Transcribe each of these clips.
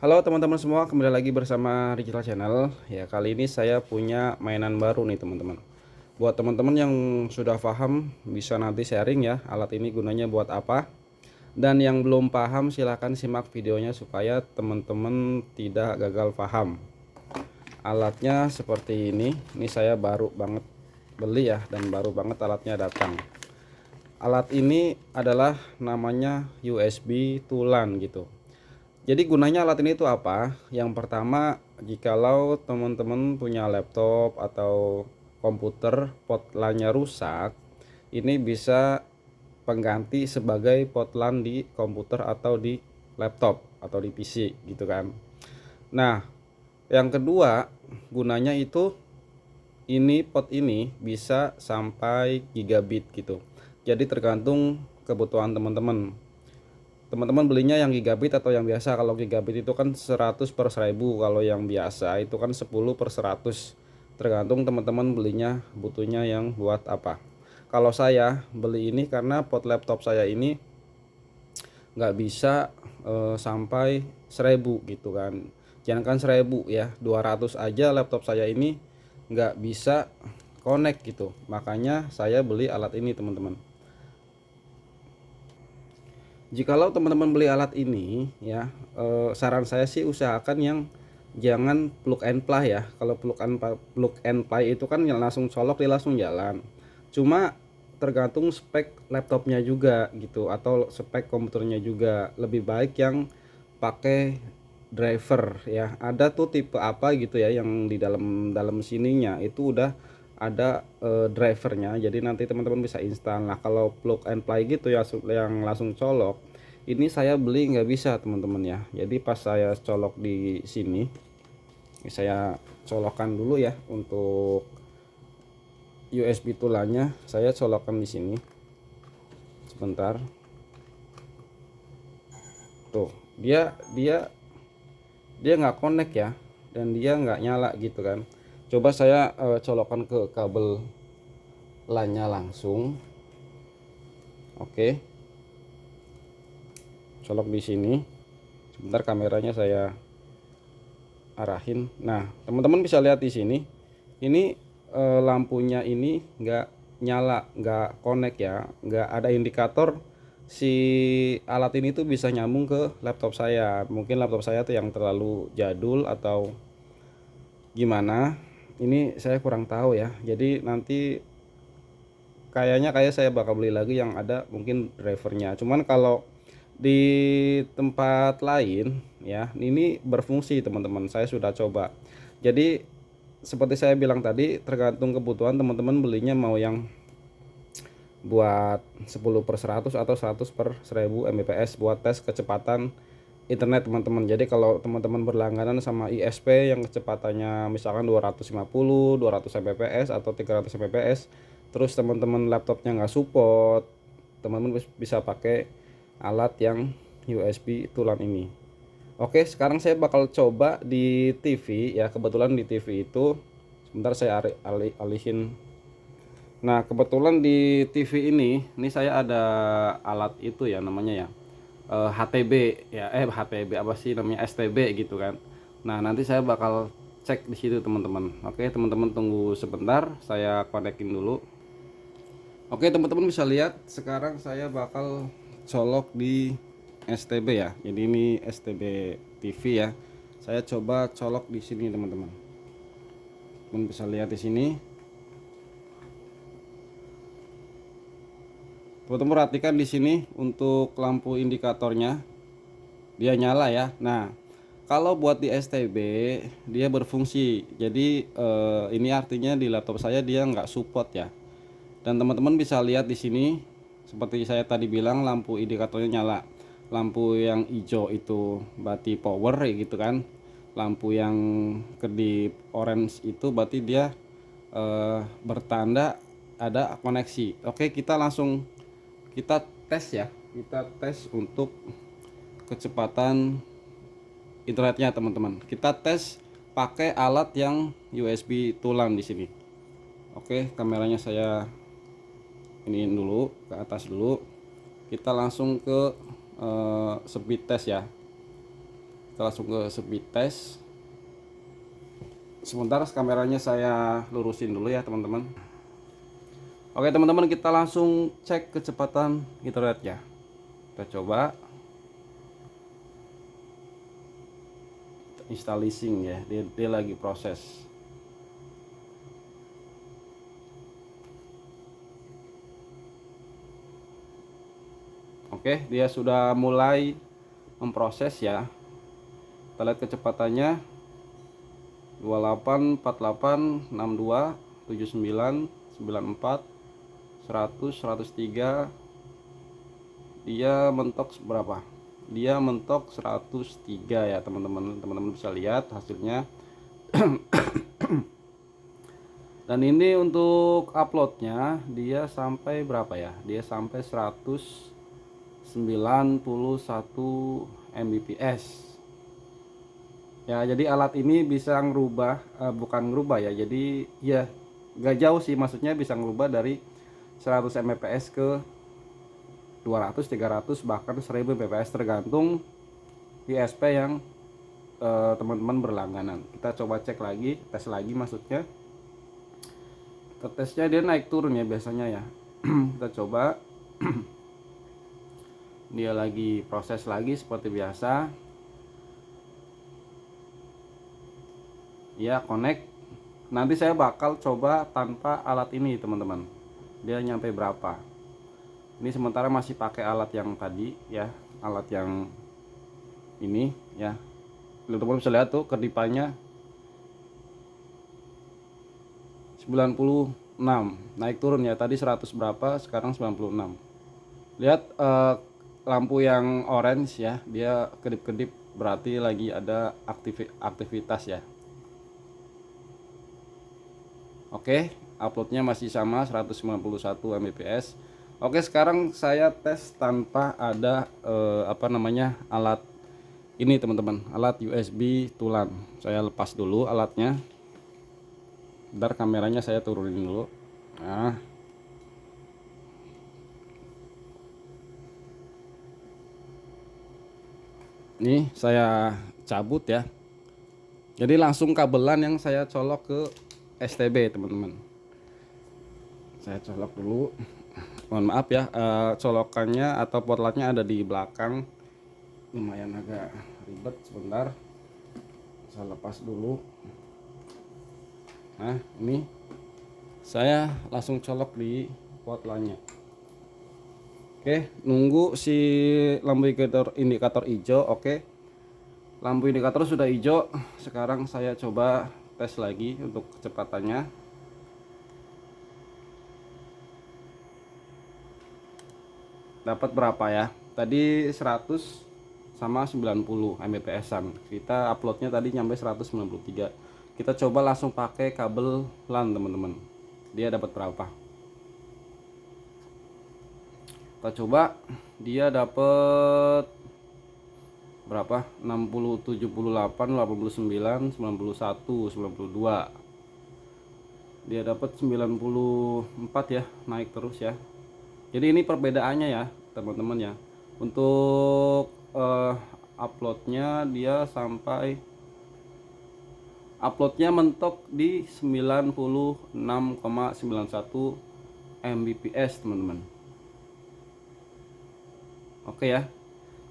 Halo teman-teman semua, kembali lagi bersama Digital Channel. Ya, kali ini saya punya mainan baru nih teman-teman. Buat teman-teman yang sudah paham, bisa nanti sharing ya, alat ini gunanya buat apa. Dan yang belum paham, silahkan simak videonya supaya teman-teman tidak gagal paham. Alatnya seperti ini. Ini saya baru banget beli ya, dan baru banget alatnya datang. Alat ini adalah namanya USB Tulan gitu. Jadi gunanya alat ini tuh apa? Yang pertama, jikalau teman-teman punya laptop atau komputer port LAN-nya rusak, ini bisa pengganti sebagai port LAN di komputer atau di laptop atau di PC gitu kan. Nah, yang kedua, gunanya itu ini port ini bisa sampai gigabit gitu. Jadi tergantung kebutuhan teman-teman. Teman-teman belinya yang gigabit atau yang biasa. Kalau gigabit itu kan 100/1000, kalau yang biasa itu kan 10/100, tergantung teman-teman belinya butuhnya yang buat apa. Kalau saya beli ini karena pot laptop saya ini nggak bisa sampai 1000 gitu kan. Jangankan 1000 ya, 200 aja laptop saya ini nggak bisa connect gitu. Makanya saya beli alat ini teman-teman. Jikalau teman-teman beli alat ini ya, saran saya sih usahakan yang jangan plug and play ya. Kalau plug and play itu kan yang langsung colok dia langsung jalan. Cuma tergantung spek laptopnya juga gitu, atau spek komputernya juga. Lebih baik yang pakai driver ya. Ada tuh tipe apa gitu ya yang di dalam dalam sininya itu udah ada drivernya, jadi nanti teman-teman bisa instan. Nah, kalau plug and play gitu ya yang langsung colok, ini saya beli nggak bisa teman-teman ya. Jadi pas saya colok di sini, saya colokkan dulu ya untuk USB tulannya, saya colokkan di sini sebentar. Tuh, dia dia dia nggak connect ya, dan dia nggak nyala gitu kan. Coba saya colokkan ke kabel LAN-nya langsung. Oke, colok di sini. Sebentar kameranya saya arahin. Nah, teman-teman bisa lihat di sini. Ini lampunya ini nggak nyala, nggak connect ya, nggak ada indikator si alat ini tuh bisa nyambung ke laptop saya. Mungkin laptop saya tuh yang terlalu jadul atau gimana. Ini saya kurang tahu ya. Jadi nanti kayak saya bakal beli lagi yang ada mungkin drivernya. Cuman kalau di tempat lain ya, ini berfungsi teman-teman. Saya sudah coba. Jadi seperti saya bilang tadi, tergantung kebutuhan teman-teman belinya mau yang buat 10/100 atau 100/1000 Mbps buat tes kecepatan internet teman-teman. Jadi kalau teman-teman berlangganan sama ISP yang kecepatannya misalkan 250, 200 Mbps atau 300 Mbps, terus teman-teman laptopnya nggak support, teman-teman bisa pakai alat yang USB tulan ini. Oke, sekarang saya bakal coba di TV ya. Kebetulan di TV itu, sebentar saya alihin. Nah, kebetulan di TV ini saya ada alat itu ya namanya ya, HTB ya, HTB apa sih namanya, STB gitu kan. Nah, nanti saya bakal cek di situ teman-teman. Oke, teman-teman tunggu sebentar, saya konekin dulu. Oke, teman-teman bisa lihat sekarang saya bakal colok di STB ya. Jadi ini STB TV ya. Saya coba colok di sini teman-teman. Teman bisa lihat di sini. Teman-teman perhatikan di sini untuk lampu indikatornya dia nyala ya. Nah, kalau buat di STB dia berfungsi. Jadi ini artinya di laptop saya dia nggak support ya. Dan teman-teman bisa lihat di sini seperti saya tadi bilang, lampu indikatornya nyala. Lampu yang hijau itu berarti power gitu kan. Lampu yang kedip orange itu berarti dia bertanda ada koneksi. Oke, kita tes ya. Kita tes untuk kecepatan internetnya teman-teman. Kita tes pakai alat yang USB tulang di sini. Oke, kameranya saya ini dulu ke atas dulu. Kita langsung ke speed test ya. Kita langsung ke speed test. Sebentar kameranya saya lurusin dulu ya teman-teman. Oke teman-teman, kita langsung cek kecepatan internetnya. Kita coba installing ya, dia lagi proses. Oke, dia sudah mulai memproses ya. Kita lihat kecepatannya 28, 48, 62, 79, 94, 100, 103. Dia mentok berapa? Dia mentok 103 ya teman-teman. Teman-teman bisa lihat hasilnya. Dan ini untuk uploadnya dia sampai berapa ya? Dia sampai 191 Mbps. Ya, jadi alat ini bisa ngerubah, bukan ngerubah ya. Jadi ya gak jauh sih, maksudnya bisa ngerubah dari 100 Mbps ke 200, 300, bahkan 1000 Mbps tergantung ISP yang teman-teman berlangganan. Kita coba cek lagi, tes lagi maksudnya. Tesnya dia naik turun ya biasanya ya. Kita coba. Dia lagi proses lagi seperti biasa. Ya, connect. Nanti saya bakal coba tanpa alat ini teman-teman. Dia nyampe berapa. Ini sementara masih pakai alat yang tadi ya, alat yang ini ya. Teman-teman bisa lihat tuh kedipannya 96, naik turun ya, tadi 100 berapa, sekarang 96. Lihat lampu yang orange ya, dia kedip-kedip, berarti lagi ada aktivitas ya. Oke, uploadnya masih sama 191 Mbps. Oke, sekarang saya tes tanpa ada alat ini teman-teman, alat USB tulan. Saya lepas dulu alatnya. Bentar, kameranya saya turunin dulu. Nah, ini saya cabut ya. Jadi langsung kabelan yang saya colok ke STB teman-teman. Saya colok dulu. Mohon maaf ya, colokannya atau potlatnya ada di belakang. Lumayan agak ribet, sebentar. Saya lepas dulu. Nah, ini saya langsung colok di potlatnya. Oke, nunggu si lampu indikator hijau. Oke, lampu indikator sudah hijau. Sekarang saya coba tes lagi untuk kecepatannya. Dapat berapa ya? Tadi 100 sama 90 Mbps-an. Kita uploadnya tadi nyampe 193. Kita coba langsung pakai kabel LAN teman-teman. Dia dapat berapa? Kita coba, dia dapat berapa? 60, 78, 89, 91, 92. Dia dapat 94 ya, naik terus ya. Jadi ini perbedaannya ya teman-teman ya. Untuk uploadnya dia sampai uploadnya mentok di 96,91 Mbps teman-teman. Oke ya.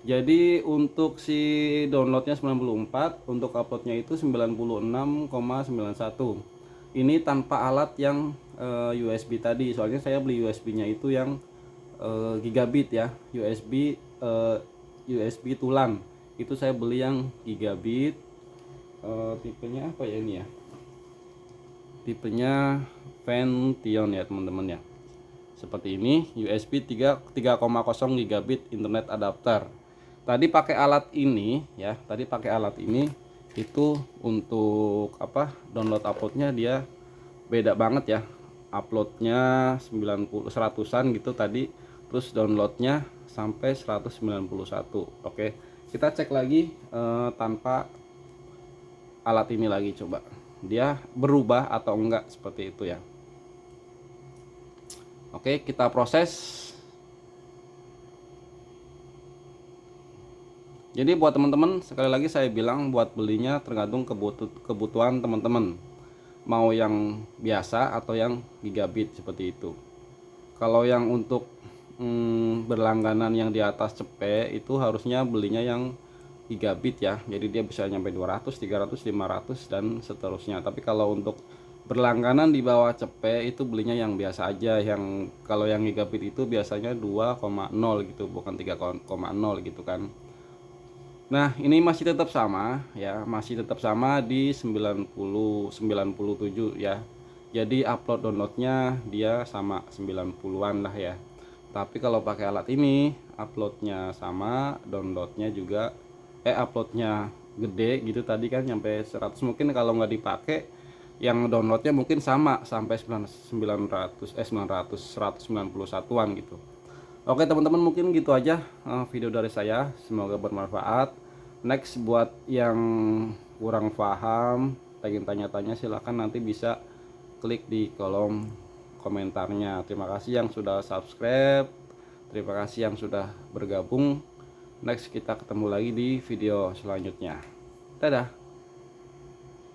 Jadi untuk si downloadnya 94, untuk uploadnya itu 96,91. Ini tanpa alat yang USB tadi. Soalnya saya beli USB-nya itu yang gigabit ya, USB tulang. Itu saya beli yang gigabit. Tipenya apa ya ini ya? Tipenya Vention ya teman-teman ya. Seperti ini, USB 3,0 gigabit internet adapter. Tadi pakai alat ini ya, tadi pakai alat ini itu untuk apa? Download uploadnya dia beda banget ya. Uploadnya 90 100-an gitu tadi, terus downloadnya sampai 191. Oke, kita cek lagi tanpa alat ini lagi, coba dia berubah atau enggak seperti itu ya. Oke, kita proses. Jadi buat teman-teman, sekali lagi saya bilang, buat belinya tergantung kebutuhan teman-teman, mau yang biasa atau yang gigabit seperti itu. Kalau yang untuk berlangganan yang di atas cepet itu harusnya belinya yang gigabit ya, jadi dia bisa nyampe 200, 300, 500 dan seterusnya. Tapi kalau untuk berlangganan di bawah cepet itu belinya yang biasa aja, yang kalau yang gigabit itu biasanya 2,0 gitu, bukan 3,0 gitu kan. Nah, ini masih tetap sama ya, masih tetap sama di 97 ya. Jadi upload downloadnya dia sama 90-an lah ya. Tapi kalau pakai alat ini uploadnya sama, downloadnya juga uploadnya gede gitu tadi kan nyampe 100, mungkin kalau nggak dipakai yang downloadnya mungkin sama sampai 900 900 191-an gitu. Oke teman-teman, mungkin gitu aja video dari saya, semoga bermanfaat. Next, buat yang kurang paham, pengen tanya-tanya, silahkan nanti bisa klik di kolom komentarnya. Terima kasih yang sudah subscribe, terima kasih yang sudah bergabung. Next, kita ketemu lagi di video selanjutnya. Dadah.